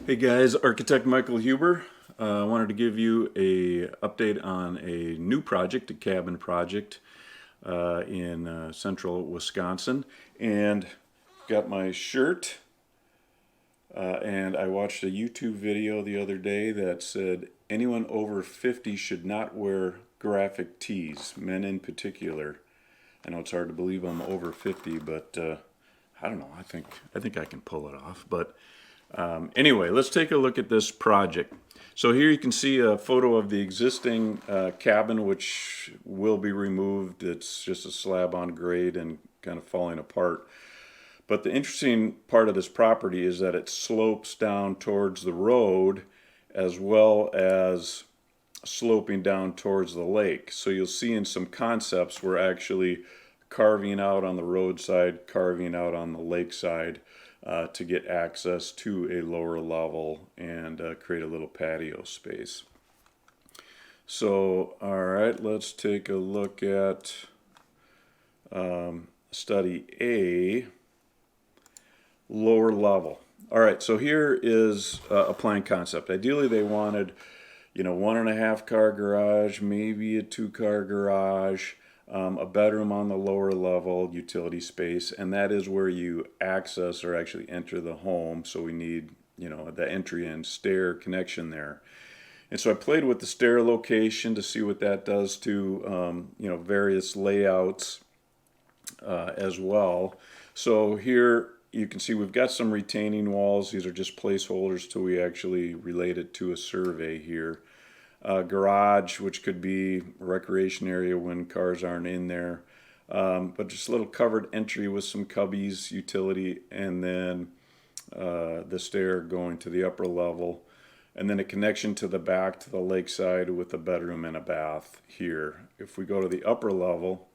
Hey guys, Architect Michael Huber. I wanted to give you a update on a new project, a cabin project in central Wisconsin. And got my shirt, and I watched a YouTube video the other day that said anyone over 50 should not wear graphic tees, men in particular. I know it's hard to believe I'm over 50, but I don't know. I think I can pull it off. But anyway, let's take a look at this project. So here you can see a photo of the existing cabin, which will be removed. It's just a slab on grade and kind of falling apart. But the interesting part of this property is that it slopes down towards the road as well as sloping down towards the lake. So you'll see in some concepts we're actually carving out on the roadside, carving out on the lakeside to get access to a lower level and create a little patio space. So, all right, let's take a look at study A, lower level. All right, so here is a plan concept. Ideally, they wanted, 1.5 car garage, maybe a 2 car garage, a bedroom on the lower level, utility space, and that is where you access or actually enter the home. So we need, the entry and stair connection there. And so I played with the stair location to see what that does to, various layouts as well. So here you can see we've got some retaining walls. These are just placeholders till we actually relate it to a survey here. Garage, which could be a recreation area when cars aren't in there. But just a little covered entry with some cubbies, utility, and then the stair going to the upper level. And then a connection to the back to the lakeside with a bedroom and a bath here. If we go to the upper level,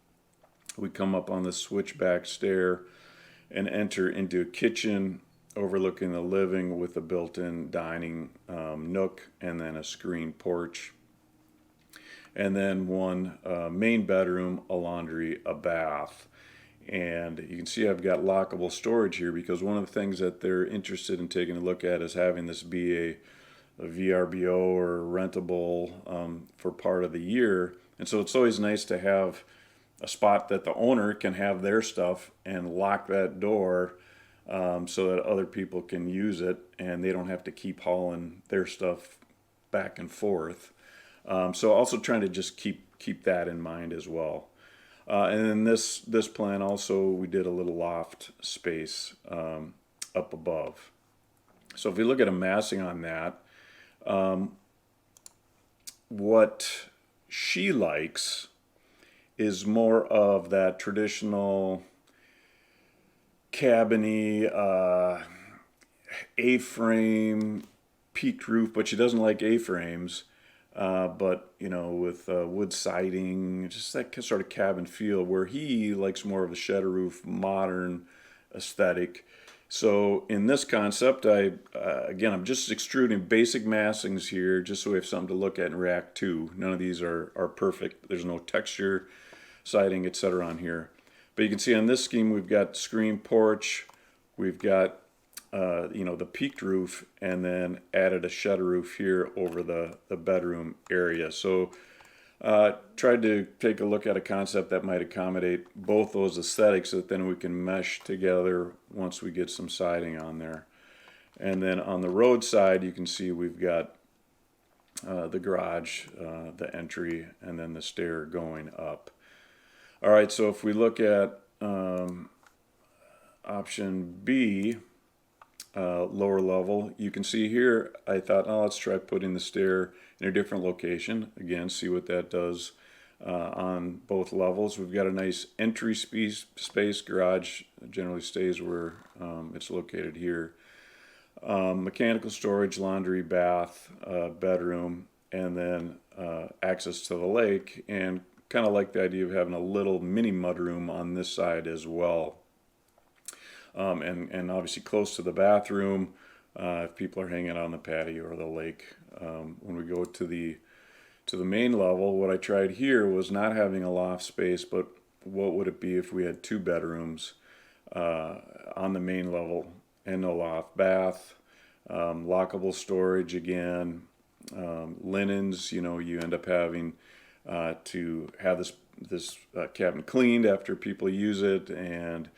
we come up on the switchback stair and enter into a kitchen overlooking the living with a built-in dining nook and then a screened porch. And then one main bedroom, a laundry, a bath. And you can see I've got lockable storage here because one of the things that they're interested in taking a look at is having this be a VRBO or rentable for part of the year. And so it's always nice to have a spot that the owner can have their stuff and lock that door so that other people can use it and they don't have to keep hauling their stuff back and forth. So also trying to just keep that in mind as well. And then this plan also we did a little loft space up above. So if we look at a massing on that, what she likes is more of that traditional cabiny A-frame peaked roof, but she doesn't like A-frames. But with wood siding, just that sort of cabin feel, where he likes more of the shed roof, modern aesthetic. So in this concept, I'm just extruding basic massings here, just so we have something to look at and react to. None of these are perfect. There's no texture, siding, etc. on here. But you can see on this scheme, we've got screen porch, we've got the peaked roof, and then added a shed roof here over the bedroom area. So tried to take a look at a concept that might accommodate both those aesthetics that then we can mesh together once we get some siding on there. And then on the road side, you can see we've got the garage, the entry, and then the stair going up. All right, so if we look at option B, lower level, you can see here I thought, let's try putting the stair in a different location. Again, see what that does on both levels. We've got a nice entry space. Garage generally stays where it's located here. Mechanical storage, laundry, bath, bedroom, and then access to the lake, and kind of like the idea of having a little mini mudroom on this side as well. And obviously close to the bathroom if people are hanging out on the patio or the lake. When we go to the main level, what I tried here was not having a loft space, but what would it be if we had 2 bedrooms on the main level and no loft, bath, Lockable storage again. Linens, you know, you end up having to have this cabin cleaned after people use it, and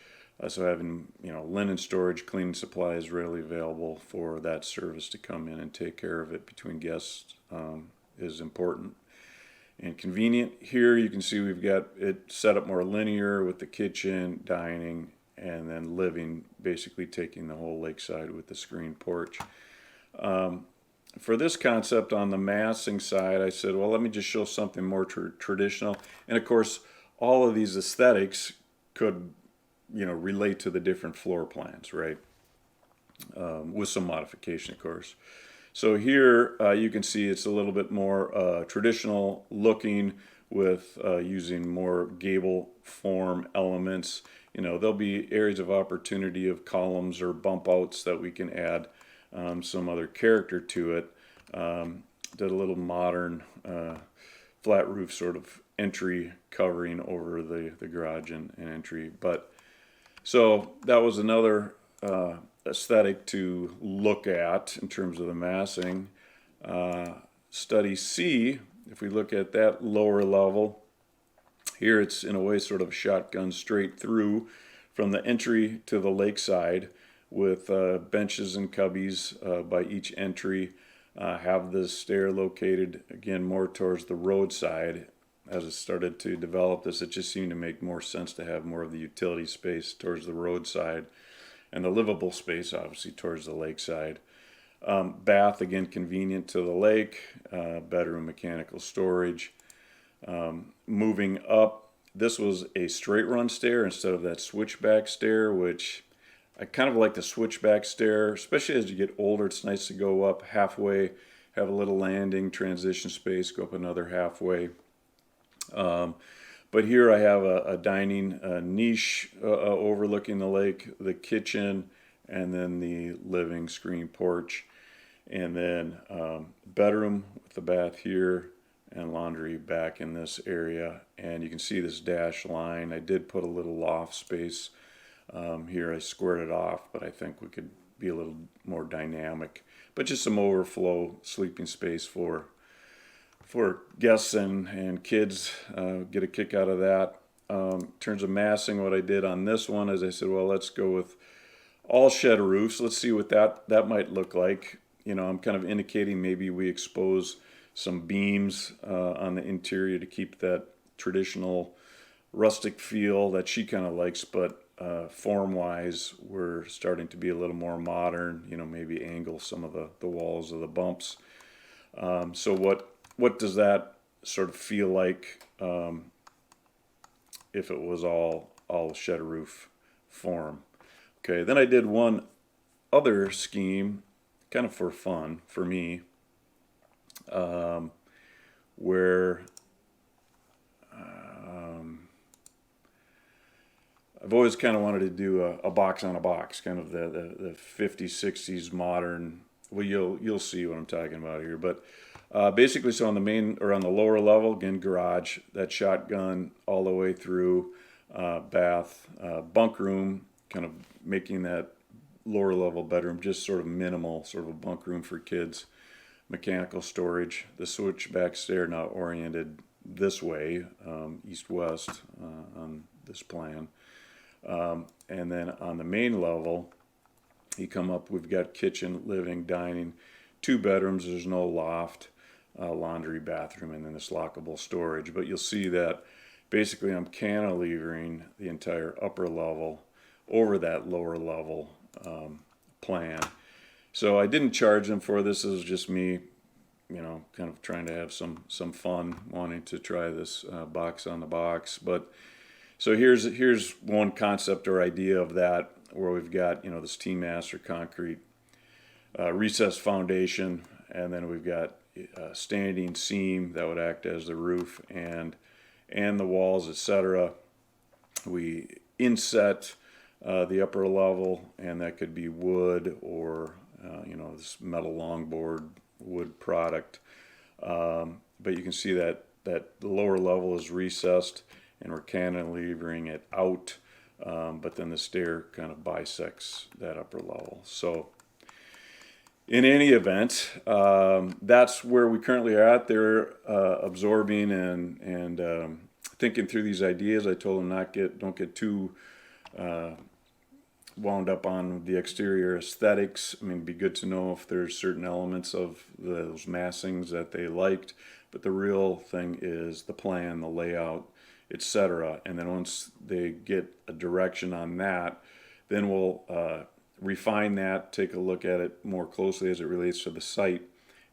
so having, you know, linen storage, cleaning supplies readily available for that service to come in and take care of it between guests is important and convenient. Here you can see we've got it set up more linear with the kitchen, dining, and then living, basically taking the whole lakeside with the screen porch. For this concept on the massing side, I said, well, let me just show something more traditional. And of course, all of these aesthetics could, you know, relate to the different floor plans, right? With some modification, of course. So here you can see it's a little bit more traditional looking with using more gable form elements. You know, there'll be areas of opportunity of columns or bump outs that we can add some other character to it. Did a little modern flat roof sort of entry covering over the garage and entry. But so that was another aesthetic to look at in terms of the massing. Study C, if we look at that lower level, here it's in a way sort of a shotgun straight through from the entry to the lakeside with benches and cubbies by each entry. Have the stair located again more towards the roadside. As it started to develop this, it just seemed to make more sense to have more of the utility space towards the roadside and the livable space obviously towards the lakeside. Bath, again, convenient to the lake. Bedroom, mechanical storage. Moving up, this was a straight run stair instead of that switchback stair, which I kind of like the switchback stair, especially as you get older. It's nice to go up halfway, have a little landing, transition space, go up another halfway. But here I have a dining niche overlooking the lake, the kitchen, and then the living screen porch, and then bedroom with the bath here, and laundry back in this area. And you can see this dash line. I did put a little loft space here. I squared it off, but I think we could be a little more dynamic. But just some overflow sleeping space for guests and kids, get a kick out of that. In terms of massing, what I did on this one is I said, well, let's go with all shed roofs. Let's see what that might look like. You know, I'm kind of indicating maybe we expose some beams on the interior to keep that traditional rustic feel that she kind of likes, but form-wise, we're starting to be a little more modern. You know, maybe angle some of the walls of the bumps. So what does that sort of feel like if it was all shed roof form? Okay, then I did one other scheme, kind of for fun for me, where I've always kind of wanted to do a box on a box, kind of the 50s, 60s modern. Well, you'll see what I'm talking about here, but basically, so on the main or on the lower level, again, garage, that shotgun all the way through, bath, bunk room, kind of making that lower level bedroom just sort of minimal, sort of a bunk room for kids. Mechanical storage, the switchback stair now oriented this way, east-west on this plan. And then on the main level, you come up, we've got kitchen, living, dining, 2 bedrooms, there's no loft, laundry, bathroom, and then this lockable storage. But you'll see that basically I'm cantilevering the entire upper level over that lower level plan. So I didn't charge them for this. This is just me, you know, kind of trying to have some fun, wanting to try this box on the box. But so here's one concept or idea of that, where we've got, you know, this T-mass or concrete recessed foundation, and then we've got a standing seam that would act as the roof and the walls, etc. We inset the upper level, and that could be wood or you know, this metal longboard wood product. But you can see that the lower level is recessed, and we're cantilevering it out. But then the stair kind of bisects that upper level. So in any event, that's where we currently are at. They're absorbing and thinking through these ideas. I told them don't get too wound up on the exterior aesthetics. I mean, it'd be good to know if there's certain elements of those massings that they liked, but the real thing is the plan, the layout, etc. And then once they get a direction on that, then we'll refine that, take a look at it more closely as it relates to the site,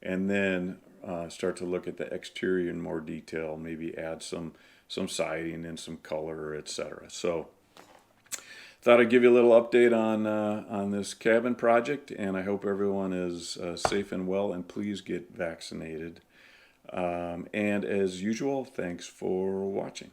and then start to look at the exterior in more detail, maybe add some siding and some color, etc. So thought I'd give you a little update on this cabin project, and I hope everyone is safe and well, and please get vaccinated. And as usual, thanks for watching.